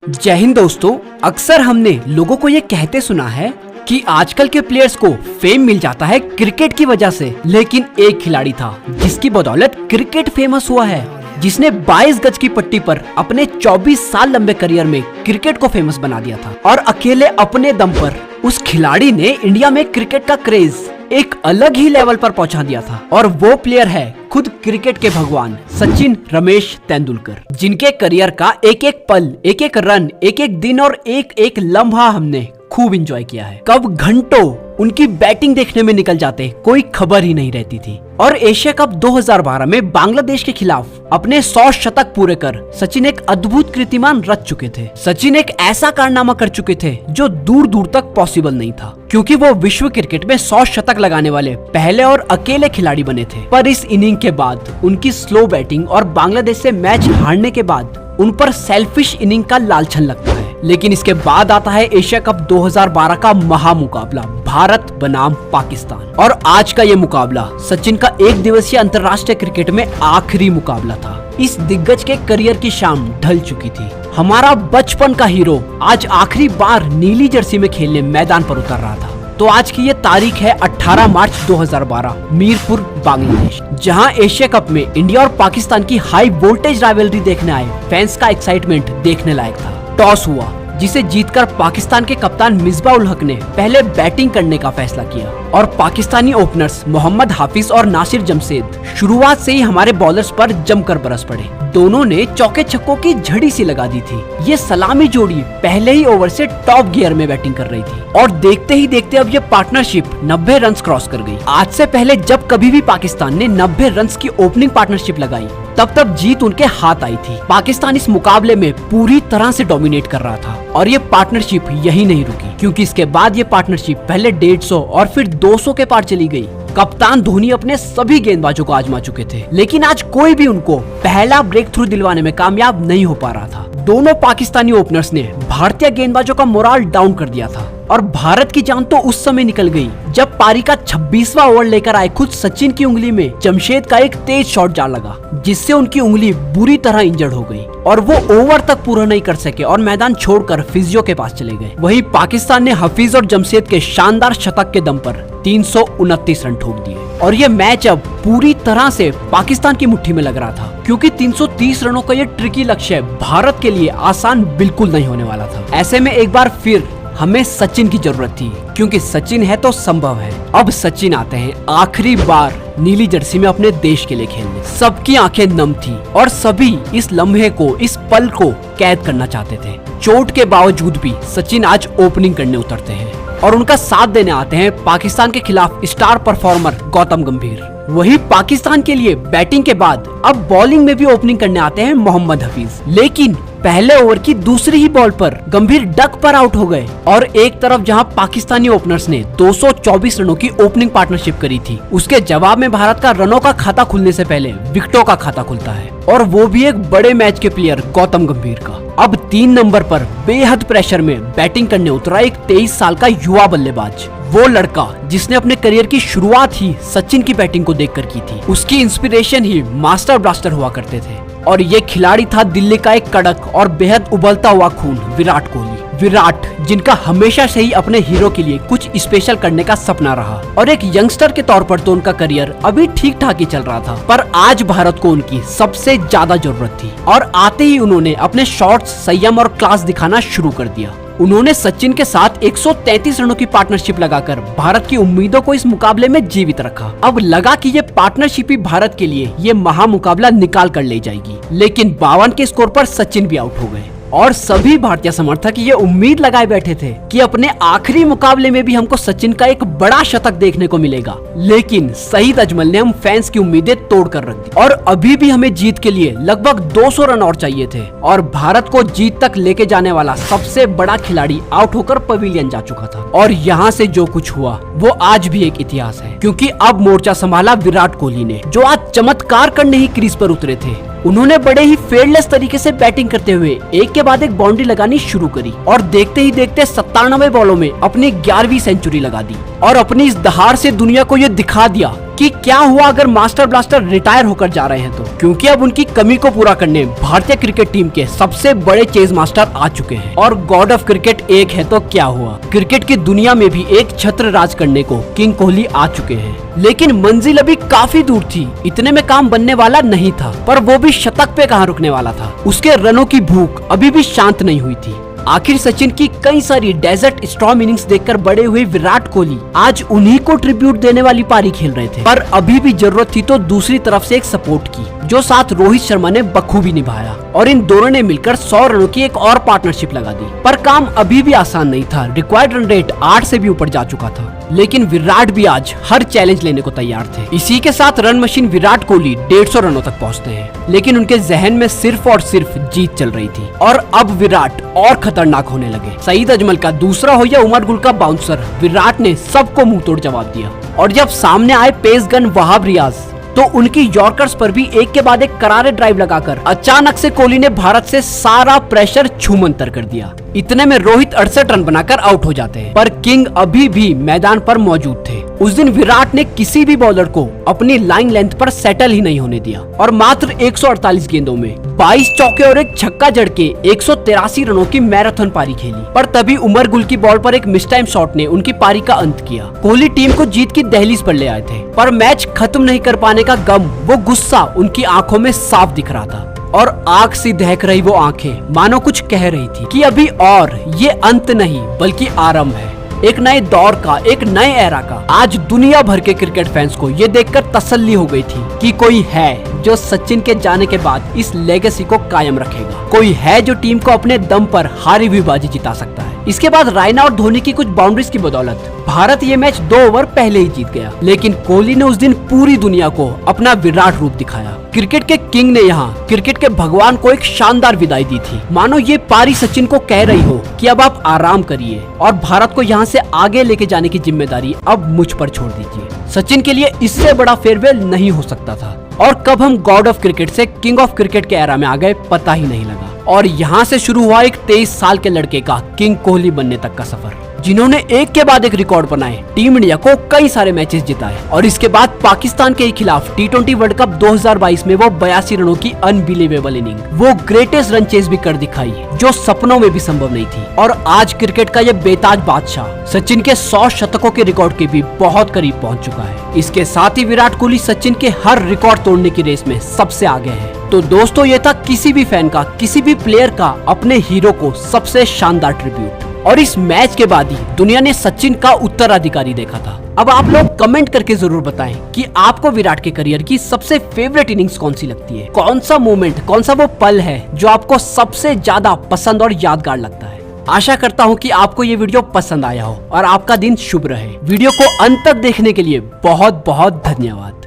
जय हिंद दोस्तों। अक्सर हमने लोगों को ये कहते सुना है कि आजकल के प्लेयर्स को फेम मिल जाता है क्रिकेट की वजह से, लेकिन एक खिलाड़ी था जिसकी बदौलत क्रिकेट फेमस हुआ है, जिसने 22 गज की पट्टी पर अपने 24 साल लंबे करियर में क्रिकेट को फेमस बना दिया था। और अकेले अपने दम पर उस खिलाड़ी ने इंडिया में क्रिकेट का क्रेज एक अलग ही लेवल पर पहुंचा दिया था। और वो प्लेयर है खुद क्रिकेट के भगवान सचिन रमेश तेंदुलकर, जिनके करियर का एक एक पल, एक एक रन, एक एक दिन और एक एक लम्हा हमने खूब एंजॉय किया है। कब घंटों उनकी बैटिंग देखने में निकल जाते कोई खबर ही नहीं रहती थी। और एशिया कप 2012 में बांग्लादेश के खिलाफ अपने 100 शतक पूरे कर सचिन एक अद्भुत कीर्तिमान रच चुके थे। सचिन एक ऐसा कारनामा कर चुके थे जो दूर दूर तक पॉसिबल नहीं था, क्योंकि वो विश्व क्रिकेट में 100 शतक लगाने वाले पहले और अकेले खिलाड़ी बने थे। पर इस इनिंग के बाद उनकी स्लो बैटिंग और बांग्लादेश से मैच हारने के बाद उन पर सेल्फिश इनिंग का लालछन लगता है। लेकिन इसके बाद आता है एशिया कप 2012 का महामुकाबला भारत बनाम पाकिस्तान। और आज का ये मुकाबला सचिन का एक दिवसीय अंतर्राष्ट्रीय क्रिकेट में आखिरी मुकाबला था। इस दिग्गज के करियर की शाम ढल चुकी थी। हमारा बचपन का हीरो आज आखिरी बार नीली जर्सी में खेलने मैदान पर उतर रहा था। तो आज की ये तारीख है 18 मार्च 2012, मीरपुर बांग्लादेश, जहां एशिया कप में इंडिया और पाकिस्तान की हाई वोल्टेज राइवलरी देखने आए फैंस का एक्साइटमेंट देखने लायक था। टॉस हुआ, जिसे जीतकर पाकिस्तान के कप्तान मिसबाह उल हक ने पहले बैटिंग करने का फैसला किया। और पाकिस्तानी ओपनर्स मोहम्मद हाफिज और नासिर जमशेद शुरुआत से ही हमारे बॉलर्स पर जमकर बरस पड़े। दोनों ने चौके छक्कों की झड़ी सी लगा दी थी। ये सलामी जोड़ी पहले ही ओवर से टॉप गियर में बैटिंग कर रही थी और देखते ही देखते अब ये पार्टनरशिप 90 रन क्रॉस कर गई। आज से पहले जब कभी भी पाकिस्तान ने 90 रन की ओपनिंग पार्टनरशिप लगाई तब जीत उनके हाथ आई थी। पाकिस्तान इस मुकाबले में पूरी तरह से डोमिनेट कर रहा था और ये पार्टनरशिप यही नहीं रुकी, क्योंकि इसके बाद ये पार्टनरशिप पहले 150 और फिर 200 के पार चली गई। कप्तान धोनी अपने सभी गेंदबाजों को आजमा चुके थे, लेकिन आज कोई भी उनको पहला ब्रेक थ्रू दिलवाने में कामयाब नहीं हो पा रहा था। दोनों पाकिस्तानी ओपनर्स ने भारतीय गेंदबाजों का मोराल डाउन कर दिया था और भारत की जान तो उस समय निकल गई जब पारी का 26वां ओवर लेकर आए खुद सचिन की उंगली में जमशेद का एक तेज शॉट जा लगा, जिससे उनकी उंगली बुरी तरह इंजर्ड हो गई और वो ओवर तक पूरा नहीं कर सके और मैदान छोड़कर फिजियो के पास चले गए। वहीं पाकिस्तान ने हफीज और जमशेद के शानदार शतक के दम पर 329 रन ठोक दिए और ये मैच अब पूरी तरह से पाकिस्तान की मुट्ठी में लग रहा था, क्योंकि 330 रनों का ये ट्रिकी लक्ष्य भारत के लिए आसान बिल्कुल नहीं होने वाला था। ऐसे में एक बार फिर हमें सचिन की जरूरत थी, क्योंकि सचिन है तो संभव है। अब सचिन आते हैं आखिरी बार नीली जर्सी में अपने देश के लिए खेलने। सबकी आंखें नम थी और सभी इस लम्हे को, इस पल को कैद करना चाहते थे। चोट के बावजूद भी सचिन आज ओपनिंग करने उतरते हैं और उनका साथ देने आते हैं पाकिस्तान के खिलाफ स्टार परफॉर्मर गौतम गंभीर। वही पाकिस्तान के लिए बैटिंग के बाद अब बॉलिंग में भी ओपनिंग करने आते हैं मोहम्मद हफीज। लेकिन पहले ओवर की दूसरी ही बॉल पर गंभीर डक पर आउट हो गए और एक तरफ जहां पाकिस्तानी ओपनर्स ने 224 रनों की ओपनिंग पार्टनरशिप करी थी, उसके जवाब में भारत का रनों का खाता खुलने से पहले विकेटों का खाता खुलता है, और वो भी एक बड़े मैच के प्लेयर गौतम गंभीर का। अब 3 नंबर पर बेहद प्रेशर में बैटिंग करने उतरा एक 23 साल का युवा बल्लेबाज, वो लड़का जिसने अपने करियर की शुरुआत ही सचिन की बैटिंग को देखकर की थी। उसकी इंस्पिरेशन ही मास्टर ब्लास्टर हुआ करते थे और ये खिलाड़ी था दिल्ली का एक कड़क और बेहद उबलता हुआ खून विराट कोहली। विराट, जिनका हमेशा से ही अपने हीरो के लिए कुछ स्पेशल करने का सपना रहा और एक यंगस्टर के तौर पर तो उनका करियर अभी ठीक ठाक ही चल रहा था, पर आज भारत को उनकी सबसे ज्यादा जरूरत थी। और आते ही उन्होंने अपने शॉट्स, संयम और क्लास दिखाना शुरू कर दिया। उन्होंने सचिन के साथ 133 रनों की पार्टनरशिप लगाकर भारत की उम्मीदों को इस मुकाबले में जीवित रखा। अब लगा कि ये पार्टनरशिप ही भारत के लिए ये महामुकाबला निकाल कर ले जाएगी, लेकिन 52 के स्कोर पर सचिन भी आउट हो गए और सभी भारतीय समर्थक ये उम्मीद लगाए बैठे थे कि अपने आखिरी मुकाबले में भी हमको सचिन का एक बड़ा शतक देखने को मिलेगा। लेकिन सईद अजमल ने हम फैंस की उम्मीदें तोड़ कर रख दी और अभी भी हमें जीत के लिए लगभग 200 रन और चाहिए थे और भारत को जीत तक लेके जाने वाला सबसे बड़ा खिलाड़ी आउट होकर पवेलियन जा चुका था। और यहाँ से जो कुछ हुआ वो आज भी एक इतिहास है, क्योंकि अब मोर्चा संभाला विराट कोहली ने, जो आज चमत्कार करने ही क्रीज पर उतरे थे। उन्होंने बड़े ही फेयरलेस तरीके से बैटिंग करते हुए एक के बाद एक बाउंड्री लगानी शुरू करी और देखते ही देखते 97 बॉलों में अपनी 11वीं सेंचुरी लगा दी और अपनी इस दहाड़ से दुनिया को ये दिखा दिया कि क्या हुआ अगर मास्टर ब्लास्टर रिटायर होकर जा रहे हैं तो, क्योंकि अब उनकी कमी को पूरा करने भारतीय क्रिकेट टीम के सबसे बड़े चेज मास्टर आ चुके हैं और गॉड ऑफ क्रिकेट एक है तो क्या हुआ, क्रिकेट की दुनिया में भी एक छत्र राज करने को किंग कोहली आ चुके हैं। लेकिन मंजिल अभी काफी दूर थी, इतने में काम बनने वाला नहीं था, पर वो भी शतक पे कहाँ रुकने वाला था। उसके रनों की भूख अभी भी शांत नहीं हुई थी। आखिर सचिन की कई सारी डेजर्ट स्टॉर्म इनिंग्स देखकर बड़े हुए विराट कोहली आज उन्हीं को ट्रिब्यूट देने वाली पारी खेल रहे थे, पर अभी भी जरूरत थी तो दूसरी तरफ से एक सपोर्ट की, जो साथ रोहित शर्मा ने बखूबी निभाया और इन दोनों ने मिलकर 100 रनों की एक और पार्टनरशिप लगा दी। पर काम अभी भी आसान नहीं था, रिक्वायर्ड रन रेट 8 से भी ऊपर जा चुका था, लेकिन विराट भी आज हर चैलेंज लेने को तैयार थे। इसी के साथ रन मशीन विराट कोहली 150 रनों तक पहुंचते हैं, लेकिन उनके जहन में सिर्फ और सिर्फ जीत चल रही थी और अब विराट और खतरनाक होने लगे। सईद अजमल का दूसरा हो या उमर गुल का बाउंसर, विराट ने सबको मुंह तोड़ जवाब दिया और जब सामने आए पेस गन वहाब रियाज तो उनकी यॉर्कर्स पर भी एक के बाद एक करारे ड्राइव लगाकर अचानक से कोहली ने भारत से सारा प्रेशर छूमंतर कर दिया। इतने में रोहित 68 रन बनाकर आउट हो जाते हैं, पर किंग अभी भी मैदान पर मौजूद थे। उस दिन विराट ने किसी भी बॉलर को अपनी लाइन लेंथ पर सेटल ही नहीं होने दिया और मात्र 148 गेंदों में 22 चौके और एक छक्का जड़ के 183 रनों की मैराथन पारी खेली। पर तभी उमर गुल की बॉल पर एक मिस टाइम शॉट ने उनकी पारी का अंत किया। कोहली टीम को जीत की दहलीज पर ले आए थे, पर मैच खत्म नहीं कर पाने का गम, वो गुस्सा उनकी आंखों में साफ दिख रहा था और आग सी दहक रही वो आंखें मानो कुछ कह रही थी कि अभी और ये अंत नहीं बल्कि आरंभ है, एक नए दौर का, एक नए एरा का। आज दुनिया भर के क्रिकेट फैंस को ये देखकर तसल्ली हो गई थी कि कोई है जो सचिन के जाने के बाद इस लेगेसी को कायम रखेगा, कोई है जो टीम को अपने दम पर हारी हुई बाजी जिता सकता है। इसके बाद रायना और धोनी की कुछ बाउंड्रीज की बदौलत भारत ये मैच 2 ओवर पहले ही जीत गया, लेकिन कोहली ने उस दिन पूरी दुनिया को अपना विराट रूप दिखाया। क्रिकेट के किंग ने यहाँ क्रिकेट के भगवान को एक शानदार विदाई दी थी, मानो ये पारी सचिन को कह रही हो कि अब आप आराम करिए और भारत को यहाँ से आगे लेके जाने की जिम्मेदारी अब मुझ पर छोड़ दीजिए। सचिन के लिए इससे बड़ा फेयरवेल नहीं हो सकता था और कब हम गॉड ऑफ क्रिकेट से किंग ऑफ क्रिकेट के एरा में आ गए पता ही नहीं लगा। और यहाँ से शुरू हुआ एक 23 साल के लड़के का किंग कोहली बनने तक का सफर, जिन्होंने एक के बाद एक रिकॉर्ड बनाए, टीम इंडिया को कई सारे मैचेस जिताए और इसके बाद पाकिस्तान के खिलाफ T20 वर्ल्ड कप 2022 में वो 82 रनों की अनबिलीवेबल इनिंग, वो ग्रेटेस्ट रन चेस भी कर दिखाई जो सपनों में भी संभव नहीं थी। और आज क्रिकेट का ये बेताज बादशाह सचिन के 100 शतकों के रिकॉर्ड के भी बहुत करीब पहुंच चुका है। इसके साथ ही विराट कोहली सचिन के हर रिकॉर्ड तोड़ने की रेस में सबसे आगे है। तो दोस्तों, ये था किसी भी फैन का, किसी भी प्लेयर का अपने हीरो को सबसे शानदार ट्रिब्यूट। और इस मैच के बाद ही दुनिया ने सचिन का उत्तराधिकारी देखा था। अब आप लोग कमेंट करके जरूर बताएं कि आपको विराट के करियर की सबसे फेवरेट इनिंग्स कौन सी लगती है, कौन सा मोमेंट, कौन सा वो पल है जो आपको सबसे ज्यादा पसंद और यादगार लगता है। आशा करता हूँ कि आपको ये वीडियो पसंद आया हो और आपका दिन शुभ रहे। वीडियो को अंत तक देखने के लिए बहुत बहुत धन्यवाद।